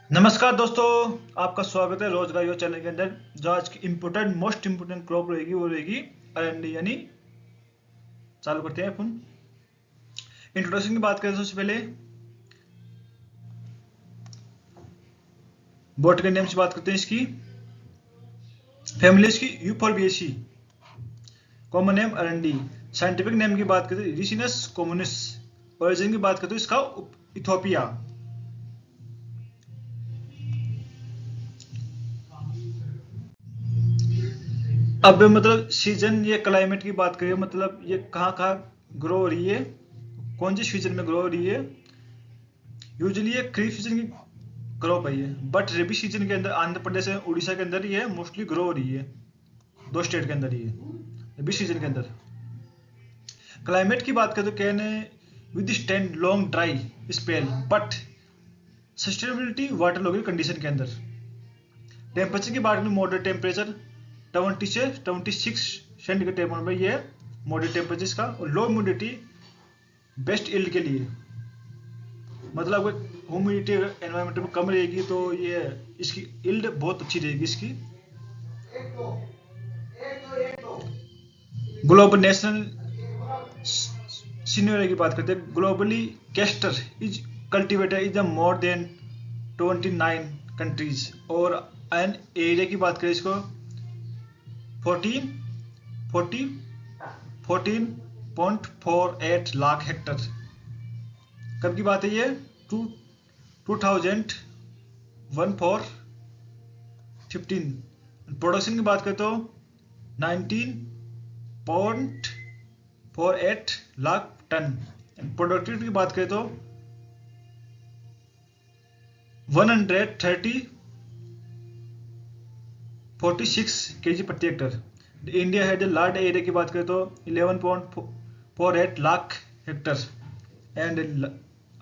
नमस्कार दोस्तों। आपका स्वागत है रोजगार यो चैनल के अंदर। जो आज की इम्पोर्टेंट मोस्ट इम्पोर्टेंट क्रॉप रहेगी वो रहेगी अरंडी, यानी चालू करते हैं अपन। इंट्रोडक्शन की बात करें तो सबसे पहले बॉटनी नेम से बात करते हैं इसकी। फैमिली इसकी यूफोर्बिएसी। कॉमन नेम अरंडी। साइंटिफिक नेम की बात करते हैं रिसिनस कॉमनिस। ओरिजिन की बात करते हैं इसका इथोपिया। अब मतलब सीजन या क्लाइमेट की बात करें, मतलब ये कहाँ कहाँ ग्रो हो रही है, कौन सी सीजन में ग्रो हो रही है। यूजुअली ये खरीफ सीजन की क्रॉप है ये, बट रबी सीजन के अंदर आंध्र प्रदेश और उड़ीसा के अंदर ये मोस्टली ग्रो हो रही है। दो स्टेट के अंदर ये रबी सीजन के अंदर। क्लाइमेट की बात करें तो कहने with stand long dry spell but sustainability water logging condition के अंदर। टेम्परेचर की बात करें मॉडरेट टेम्परेचर 20 से 26 सेंटीग्रेड टेम्परेचर में ये मॉडरेट टेम्परेचर इसका। और लो ह्यूमिडिटी बेस्ट इल्ड के लिए, मतलब ह्यूमिडिटी एनवायरमेंट में कम रहेगी तो ये इसकी इल्ड बहुत अच्छी रहेगी इसकी। ग्लोबल नेशनल सीनियर की बात करते हैं। Globally castor is cultivated is the more than 29 countries. और एन एरिया की बात करें इसको 14 40 14.48 लाख हेक्टर। कब की बात है ये? 2015। प्रोडक्शन की बात करें तो 19.48 लाख टन। प्रोडक्टिविटी की बात करें तो 146 केजी प्रति हेक्टर। इंडिया है जो लार्ज एरिया की बात करें तो 11.48 lakh hectare. And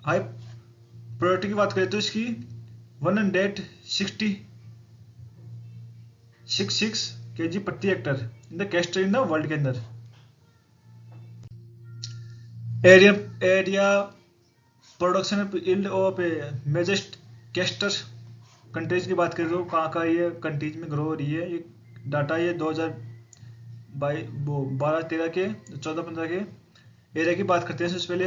high productivity की बात करें तो इसकी 166 केजी प्रति hectare in the castor in the world के अंदर। Area production yield of major castor countries की बात करें तो कहाँ कहाँ ये कंट्रीज में ग्रो हो रही है। ये डाटा ये 2012-13 के 14-15 के एरिया की बात करते हैं। सबसे पहले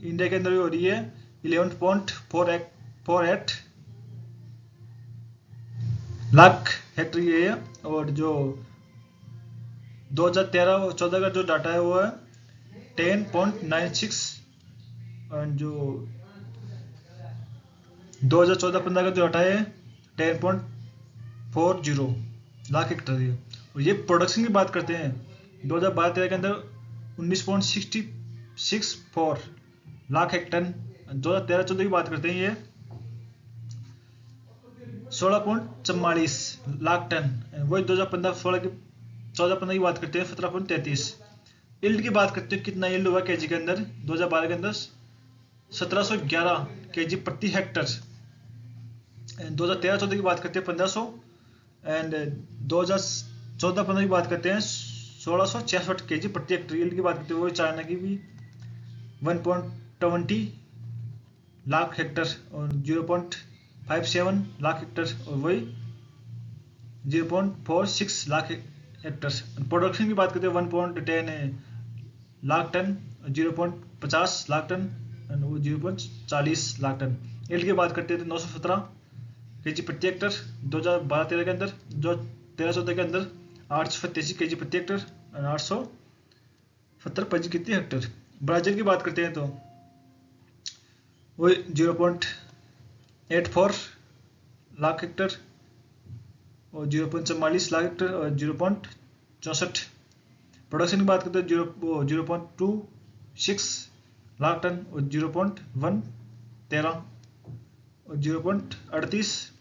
इंडिया के अंदर हो रही है 11.48 लाख हेक्टर ये है। और जो 2013 और 14 का जो डाटा है वो है 10.96। और जो 2014-15 का जो डाटा है 10.40 लाख हेक्टर है। और ये प्रोडक्शन की बात करते हैं 2012-13 के अंदर 19.64 लाख हेक्टर। 2013-14 की बात करते हैं ये 16.44 लाख टन। वही 2015-16 की 14-15 की बात करते हैं 17.33। इल्ड की बात करते हैं कितना इल्ड हुआ केजी के अंदर 2012 के अंदर 1711 केजी प्रति हेक्टर। 2013-14 की बात करते हैं 1500। एंड 2014-15 की बात करते हैं 1666 केजी प्रति हेक्टर। इल्ड की बात करते हैं वो चाइना की भी 1.20 लाख हेक्टर और 0.57 लाख हेक्टर। और वही 0.46 लाख हेक्टर। प्रोडक्शन की बात करते हैं 1.10 लाख टन, 0.50 लाख टन और 0.40 लाख टन। इल्ड की बात करते हैं तो 917 केजी प्रति हेक्टर 2012-13 के अंदर। जो 13-14 के अंदर 887 केजी प्रति हेक्टर और 870 प्रति हेक्टर। ब्राजील की बात करते हैं तो वही 0.84 लाख हेक्टर और 0.44 लाख हेक्टर और 0.64। प्रोडक्शन की बात करते हैं 0.26 लाख टन और 0.13 और 0.38।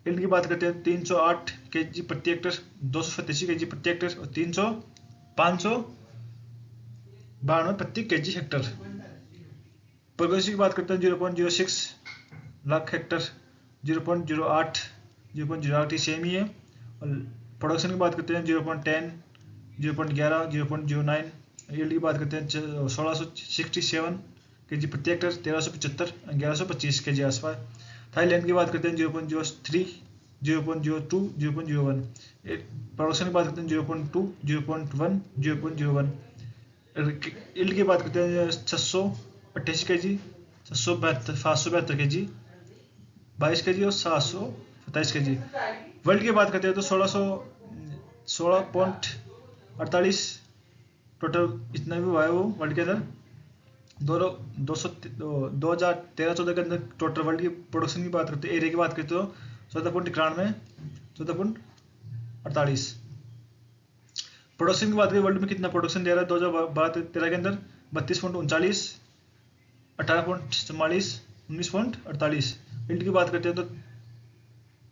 इल्ड की बात करते हैं 308 केजी प्रति हेक्टर 287 केजी प्रति हेक्टर और 592 प्रति केजी हेक्टर। प्रोग्रेसिव की बात करते हैं 0.06 लाख हेक्टर 0.08 ही सेम ही है। और प्रोडक्शन की बात करते हैं 0.10 0.11 0.09। यील्ड की बात करते हैं 1667 केजी प्रति हेक्टर 1375 1125 के जी आसपास। थाईलैंड की बात करते हैं 0.03, 0.02, 0.01। प्रोडक्शन की बात करते हैं 0.2, 0.1, 0.01। यील्ड की बात करते हैं 688 के जी, 772 के जी, 22 के जी और 727 के जी। वर्ल्ड की बात करते हैं तो 16.48 टोटल इतना भी हुआ है वो वर्ल्ड के अंदर। 2013-14 के अंदर टोटल वर्ल्ड की प्रोडक्शन की बात करते हैं, एरिया की बात करते हो 14.91, 14.48। प्रोडक्शन की बात करें वर्ल्ड में कितना प्रोडक्शन दे रहा है 2012-13 के अंदर 32.39, 18.44, 19.48। यील्ड की बात करते हैं तो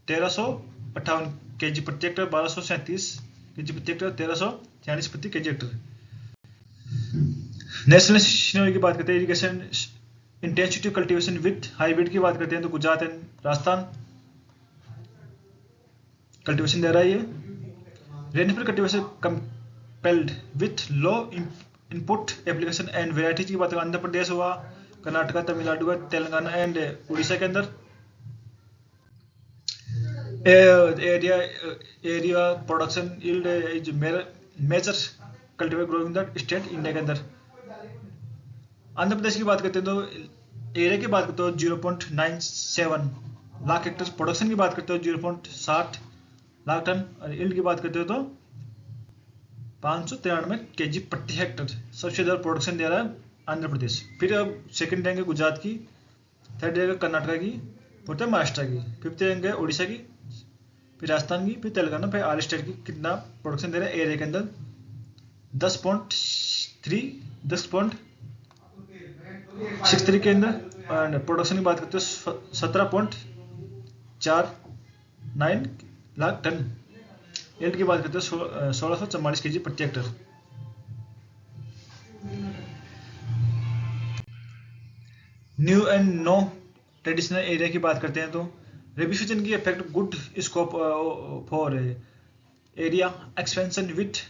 1358 के जी प्रति हेक्टर, 1237 के जी प्रति हेक्टर, 1346 प्रति के जी हेक्टर। नेशनल सिनेरियो की बात करते हैं, irrigation intensity cultivation with hybrid की बात करते हैं तो गुजरात एंड राजस्थान कल्टीवेशन दे रहा है ये। Rainfall cultivation compelled with low input application and varieties की बात करें आंध्र प्रदेश हुआ, कर्नाटका, तमिलनाडु, तेलंगाना एंड उड़ीसा के अंदर। Area production yield is major cultivate growing the state India के अंदर। आंध्र प्रदेश की बात करते हैं तो एरिया की बात करते हो 0.97 लाख हेक्टर, प्रोडक्शन की बात करते हो 0.60 लाख टन, और यील्ड की बात करते हो तो 593 के जी प्रति हेक्टर। सबसे ज़्यादा प्रोडक्शन दे रहा है आंध्र प्रदेश। फिर अब सेकंड रहेंगे गुजरात की, थर्ड रहेगा कर्नाटका की, फोर्थ है महाराष्ट्र की, फिफ्थ रहेंगे उड़ीसा की, फिर राजस्थान की, फिर तेलंगाना, फिर आर स्टेट की कितना प्रोडक्शन दे रहा है एरिया के अंदर 10.63 के अंदर। और प्रोडक्शन की बात करते हो 17.49 लाख टन। यील्ड की बात करते हो 1644 के जी प्रति hectare. New and no traditional area की बात करते हैं तो रबी सीजन की effect good scope for area expansion with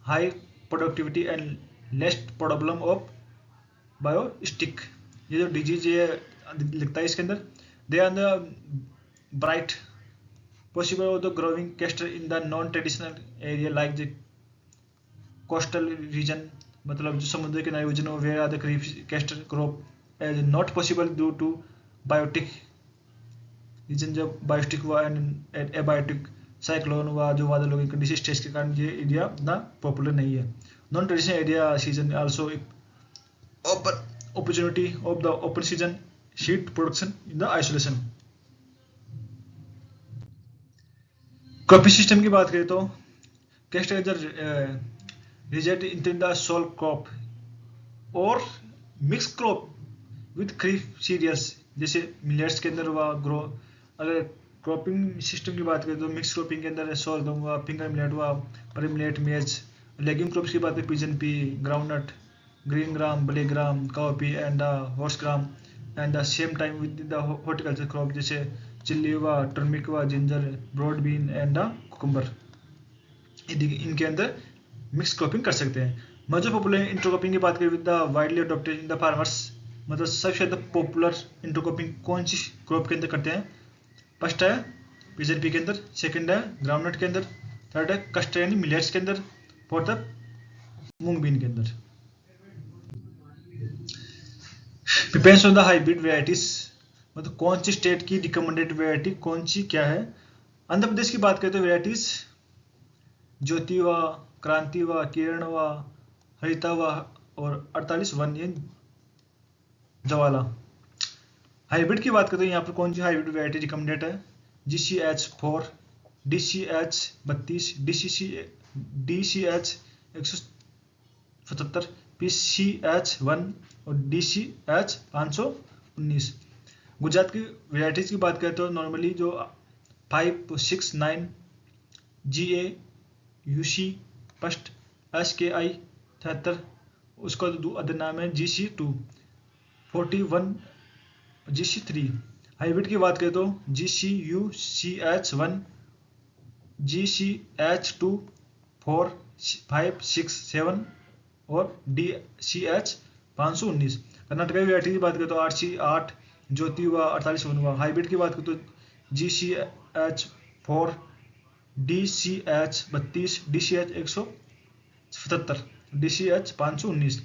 high productivity and less problem of biotic. ये जो डिजीज ये लिखता है इसके अंदर, they are the bright possible of the growing castor in the non-traditional area like the coastal region, मतलब जो समुद्र के किनारे region हो, where are the castor crop as not possible due to biotic region, जब बायोटिक हुआ and abiotic cyclone हुआ, जो बादल हो गए डिसीज स्टेज के कारण ये एरिया इतना पॉपुलर नहीं है। Non traditional area season also open opportunity of the open season sheet production in the isolation. Cropping system की बात करें तो castor reject in the sole crop और mix crop with kharif cereals, जैसे मिलेट्स के अंदर हुआ ग्रो। अगर क्रॉपिंग सिस्टम की बात करें तो मिक्स क्रॉपिंग के अंदर सोरगम हुआ, फिंगर मिलेट हुआ, पर मिलेट, मेज। लेगिंग क्रॉप्स की बात करें pigeon pea, groundnut, green gram, black gram, cowpea and horse gram. And the same time with the horticulture crop जैसे चिल्ली हुआ, टर्मिक हुआ, ginger, broad bean and cucumber. इनके अंदर मिक्स क्रॉपिंग कर सकते हैं। मेजर पॉपुलर इंटरक्रॉपिंग की बात करें with the widely adopted in the farmers, मतलब सबसे ज़्यादा पॉपुलर इंटरक्रॉपिंग कौन सी क्रॉप के अंदर करते हैं? फर्स्ट है पिजन पी के अंदर, सेकंड है ग्राउंडनट के अंदर, थर्ड है कस्टर्ड यानी मिलेट्स के अंदर, फोर्थ है मूंग बीन के अंदर। Depends on the hybrid varieties, मतलब कौन सी स्टेट की रिकमेंडेड वेराइटी कौन सी क्या है। आंध्र प्रदेश की बात करें तो वेराइटीज ज्योति हुआ, क्रांति हुआ, किरण हुआ, हरिता हुआ और 48-1 ये जवाला। हाइब्रिड की बात करें तो यहाँ पर कौन सी हाइब्रिड वेराइटी रिकमेंडेड है? GCH4, DCH32, DCH 177, PCH1 और DCH 519। गुजरात की वेराइटीज की बात करें तो नॉर्मली जो 569 GA UC फर्स्ट, SKI 73, उसका जो अदर नाम है GC2 41, GC3। हाइब्रिड की बात करें तो GCU CH1, GCH2 4, 5, 6, 7 और DCH 519। कर्नाटका की वेराइटी की बात करें तो RC 8, ज्योति हुआ 48 हुआ। हाइब्रिड की बात करें तो GCH4, DCH32, DCH177, DCH 519।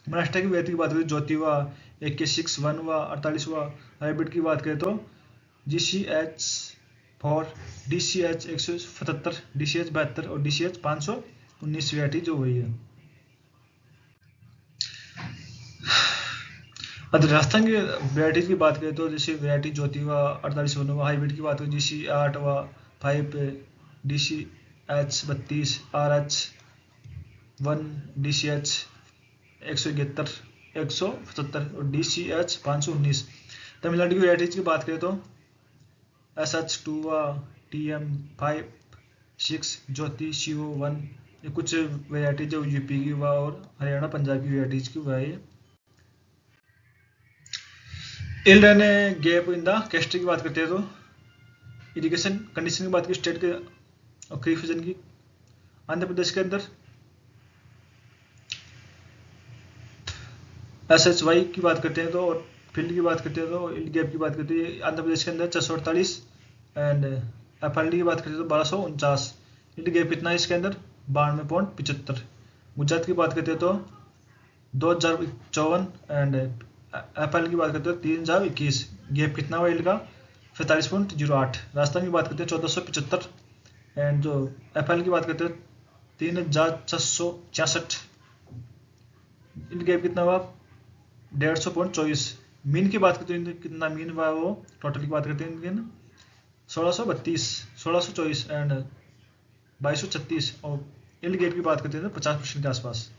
Maharashtra की वैरायटी की बात करें ज्योति हुआ 2161 हुआ 48 हुआ। हाइब्रिड की बात करें तो GCH4, DCH177, DCH72 और DCH 519 वैरायटी जो हुई है। अगर राजस्थान की वैरायटीज की बात करें तो जैसे वैरायटी ज्योति हुआ 48 हुआ। हाइब्रिड की बात करें GC8 हुआ 5, DCH32, RH1, DCH 171, 177 और DCH 519। तमिलनाडु की वैरायटीज की बात करें तो SH2 हुआ, TM5, 6, ज्योति, CO1। ये कुछ वैरायटी जो यूपी की हुआ और हरियाणा पंजाब की वैरायटीज की हुआ है। इल रहने गैप इन द कैस्ट्री की बात करते हैं तो इरिगेशन कंडीशन की बात की स्टेट के और खरीफ सीजन की आंध्र प्रदेश के अंदर SHY की बात करते हैं तो और फील्ड की बात करते हैं तो इल गैप की बात करते हैं आंध्र प्रदेश के अंदर 648 एंड FLD की बात करते हैं तो 1249। इल गैप कितना है इसके अंदर 92.75। गुजरात की बात करते हैं तो 2054 एंड FL की बात करते हैं 3021। गैप कितना हुआ इल का 45.08। राजस्थान की बात करते हैं 1475 एंड जो FL की बात करते हैं 3666। इल गैप कितना हुआ 150.24। मीन की बात करते हैं कितना मीन हुआ वो टोटल की बात करते हैं इनके 1632, 1624 एंड 2236 और इल गैप की बात करते हैं तो 50% के आसपास।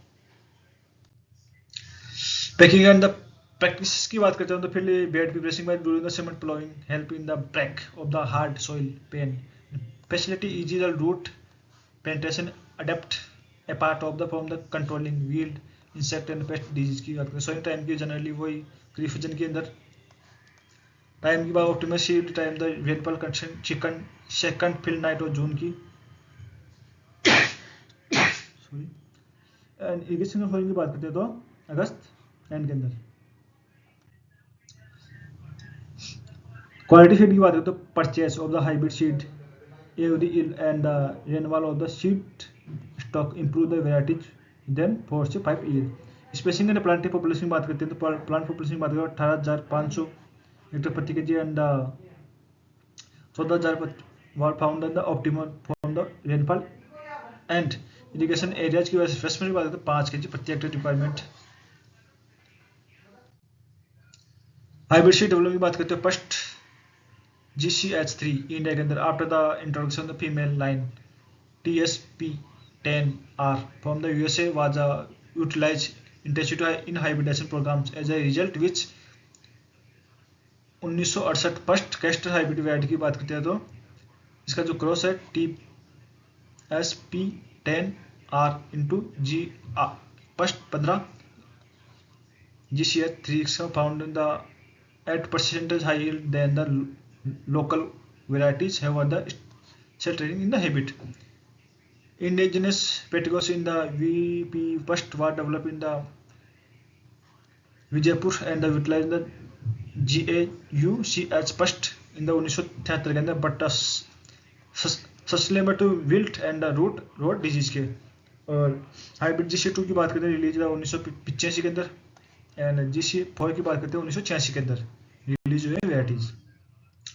पैकिंग एंड द प्रैक्टिस की बात करते हैं तो फिर bed preparation by during the cement ploughing help in the break of the hard soil pan facility easy the root penetration adept a part of the from the controlling weed insect and pest disease की बात करें। Sowing time की generally वही खरीफ season के अंदर time की बात optimal seed time the rainfall condition chicken second Phil Knight और जून की सॉरी एंड इरिगेशन की बात करते हैं तो अगस्त एंड के अंदर। क्वालिटी सीड की बात करें तो purchase of the hybrid seed every yield and the rainfall of the seed stock improve the varieties then 4 से 5 year। Spacing and plant population की बात करते हैं तो प्लांट पॉपुलेशन की बात करें 18,500 हेक्टेयर प्रति KG and 14,000 were found the optimal from the rainfall and irrigation areas की वजह से फ्रेशमेंट की बात करते हैं 5 kg प्रति hectare requirement. Hybrid seed development की बात करते हैं फर्स्ट GCH3 इंडिया के अंदर after the introduction the female line TSP10R from the USA was utilized intensity in hybridization programs as a result which 1968 first castor hybrid variety की बात करते हैं तो इसका जो क्रॉस है TSP10R into G first 15 GCH3 found in the 8% high yield than the local varieties have the setting in the habit. Indigenous pedigrees in the VP first were developed in the Vijaypur and the utilized the GAUCH first in the 1973 के अंदर but susceptible to wilt and the root disease के। और hybrid GC2 की बात करते हैं release 1985 के अंदर एंड GC4 की बात करते हैं 1986 के अंदर रिलीज हुए वैराइटीज।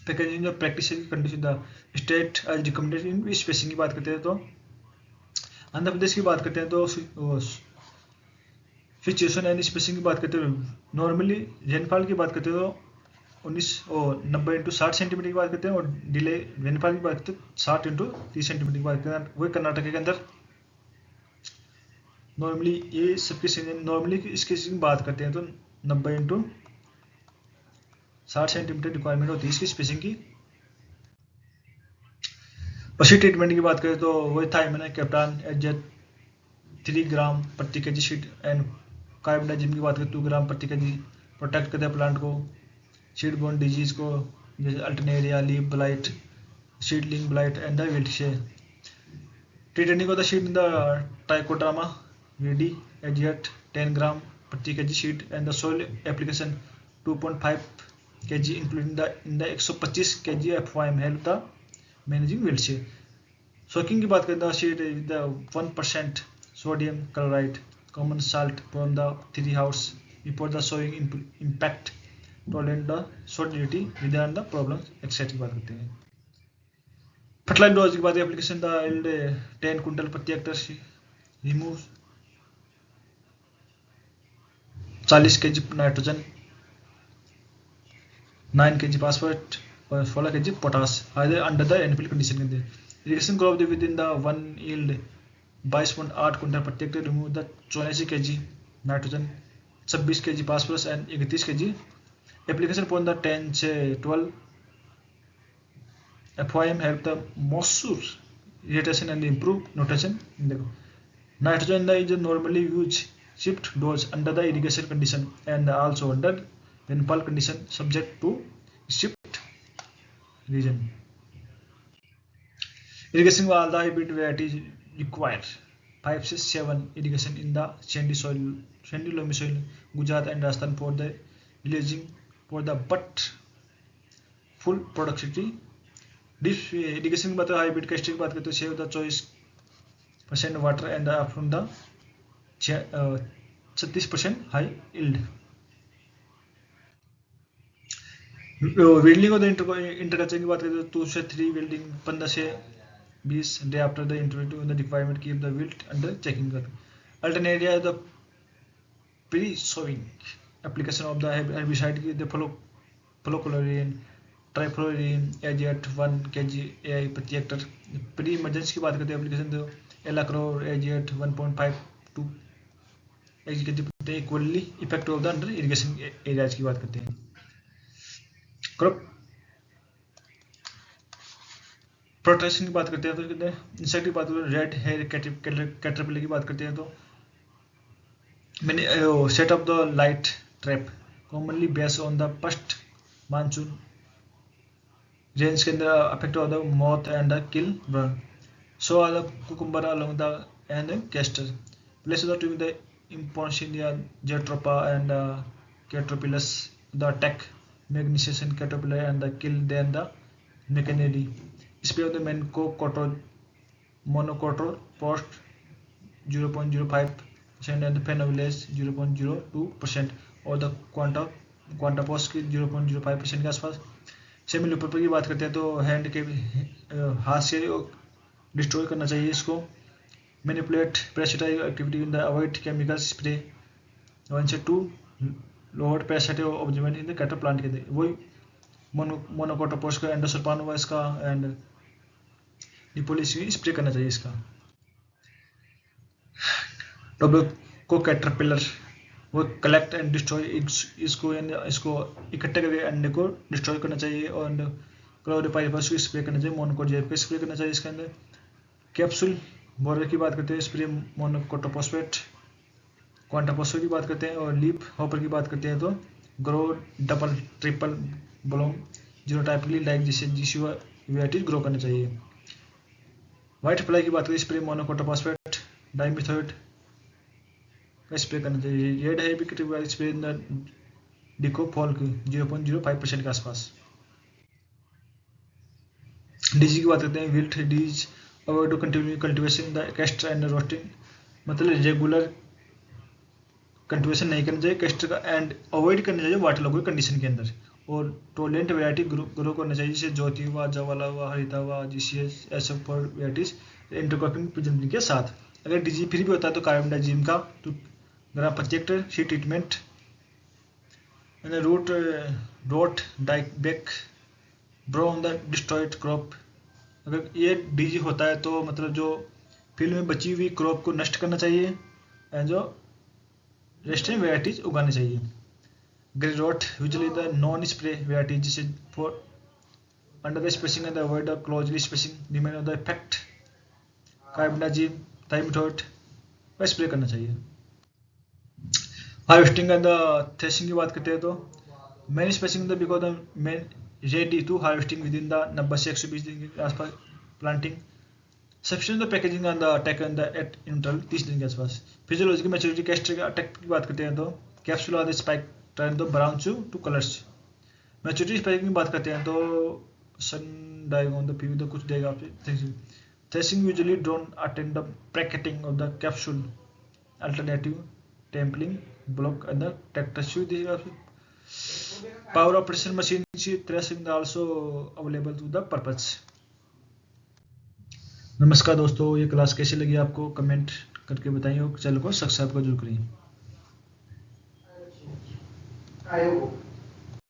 पैकेजिंग और प्रैक्टिस की condition the state as recommended in spacing की बात करते हैं तो आंध्र प्रदेश की बात करते हैं तो सिचुएशन एंड स्पेसिंग की बात करते हैं नॉर्मली रेनफॉल की बात करते हैं तो 90 × 60 सेंटीमीटर की बात करते हैं और डिले रेनफॉल की बात करते हैं 60 × 30 सेंटीमीटर की बात करते हैं। वही कर्नाटक के अंदर नॉर्मली ये सबकी नॉर्मली इसकी बात करते हैं तो 90 × 60 सेंटीमीटर रिक्वायरमेंट होती है इसकी स्पेसिंग की। पशी ट्रीटमेंट की बात करें तो वही थाइमिन कैप्टान एजेट 3 ग्राम प्रति केजी सीड एंड कार्बोडाजिम की बात करें 2 ग्राम प्रति केजी प्रोटेक्ट करते हैं प्लांट को सीड बोर्न डिजीज को जैसे Alternaria leaf blight seedling blight and the wilt से। Treatment of the seed in the Trichoderma viride एजेट 10 ग्राम प्रति kg seed and the soil application 2.5 kg including in the 125 kg FOM help the managing wilt shear. Soaking की बात करें तो the 1% sodium chloride common salt from the 3 hours before the sowing impact tolerate the solidity within the problems etc की बात करते हैं. Fertiliser dose की बात एप्लीकेशन द yield 10 क्विंटल प्रति Hector remove 40 kg nitrogen 9 kg phosphate और 16 kg potash either under the NPL condition के अंदर. Irrigation crop within the one yield 22.8 quintal प्रति Hector remove the 84 kg nitrogen 26 kg phosphorus and 31 kg application upon the 10 से 12 FOM help the moisture irrigation and improve nutrition. Nitrogen is normally used shift dose under the irrigation condition and also under rainfall condition subject to shift region. Irrigation of all the hybrid varieties require 5 to 7 irrigation in the sandy soil, sandy loamy soil, Gujarat and Rajasthan for the releasing for the but full productivity. Deep irrigation की बात है hybrid casting की बात करते हैं save the choice % water and from the 36% high yield. Welding of the interculture की बात करते हैं 2 से 3 welding 15 से 20 day after the interview the requirement keep the wilt under checking. Alternate area the pre-sowing application of the herbicide की the flucloxacillin ट्राइफ्लोरिन एजेट 1 kg AI प्रति Hector. Pre emergency की बात करते हैं एप्लीकेशन तो एलाक्रोर एजेट 1.5 to kg equally effective of the under irrigation areas की बात करते हैं. क्रॉप प्रोटेक्शन की बात करते हैं तो इंसेक्ट की बात करते हैं रेड हेयर कैटरपिलर की बात करते हैं तो मैंने set of the light trap commonly based on the first monsoon range के अंदर affect of the moth and the kill burn. So are the cucumber along the and castor. Places are to the Imponcinia, Jatropha and Caterpillars the attack magnesium caterpillar and the kill then the mechanidy. Spray of the monocroto post 0.05% and the phenolase 0.02% और the quanta post की 0.05% के आसपास. Semi looper की बात करते हैं तो hand के हाथ से डिस्ट्रॉय करना चाहिए इसको. Manipulate parasitoid activity in the avoid chemical spray 1 से 2 lower parasitoid observant in the castor plant के अंदर. वही मोनोकोटोपोस का एंडोसल्फान हुआ इसका एंड निपोलिस स्प्रे करना चाहिए इसका. टोबैको कैटरपिलर वो कलेक्ट एंड डिस्ट्रॉय इसको इकट्ठा करके अंडे को डिस्ट्रॉय करना चाहिए और क्लोरोपाइरिफास को स्प्रे करना चाहिए. मोनोकोजेब पे स्प्रे करना चाहिए इसके अंदर. कैप्सूल बोरर की बात करते हैं स्प्रे मोनोकोटोफॉस्फेट. क्वांटाफॉस्फेट की बात करते हैं और लीफ हॉपर की बात करते हैं तो grow double triple bloom genotypically like जिससे जीसी वेराइटीज ग्रो करना चाहिए. व्हाइट फ्लाई की बात करें स्प्रे मोनोकोटोफॉस्फेट डाइमिथोएट स्प्रे करना चाहिए. रेड है स्प्रे इन द डिकोफॉल की 0.05% के आसपास. डीजी की बात करते हैं wilt disease avoid cultivation the castor and roasting. मतलब रेगुलर कल्टिवेशन नहीं करना चाहिए कैस्टर का एंड अवॉइड करना चाहिए वाटर लॉग कंडीशन के अंदर. और टोलेंट वेराइटी ग्रो करना चाहिए जैसे ज्योति हुआ, जवाला हुआ, हरिता हुआ, जीसीएस ऐसे फॉर वेराइटीज इंटरक्रॉपिंग प्रेजेंटिंग के साथ. अगर डीजी फ्री भी होता है तो कार्बनडाजिम का तो ग्राम प्रति hectare seed treatment root dot dieback brow on the destroyed crop. अगर ये डीजी होता है तो मतलब जो फील्ड में बची हुई क्रॉप को नष्ट करना चाहिए एंड जो रेस्टिंग वेराइटीज उगानी चाहिए. Grey rot usually the non spray varieties जैसे for under the spacing and avoid the closely spacing remain of the effect carbendazim थाइमिथोएट का स्प्रे करना चाहिए. हार्वेस्टिंग एंड थ्रेशिंग की बात करते हैं तो main spacing the because the main ready to harvesting with in the 90 से 120 दिन के आसपास. Planting sufficient the packaging and the attack and the at interval 30 दिन के आसपास. फिजियोलॉजिकल मैच्योरिटी कैस्टर के अटैक की बात करते हैं तो capsule are the spike turn the brown to colours maturity spacing की बात करते हैं तो sun dying on the PV तो कुछ देगा आपसे। Threshing usually don't attend the bracketing of the capsule alternative टेम्पलिंग ब्लॉक एंड द टेक्टस्यू देगा आपसे। Power operation machine threshing also available to the purpose. नमस्कार दोस्तों, ये क्लास कैसी लगी आपको कमेंट करके बताइए और चैनल को सब्सक्राइब जरूर करिए।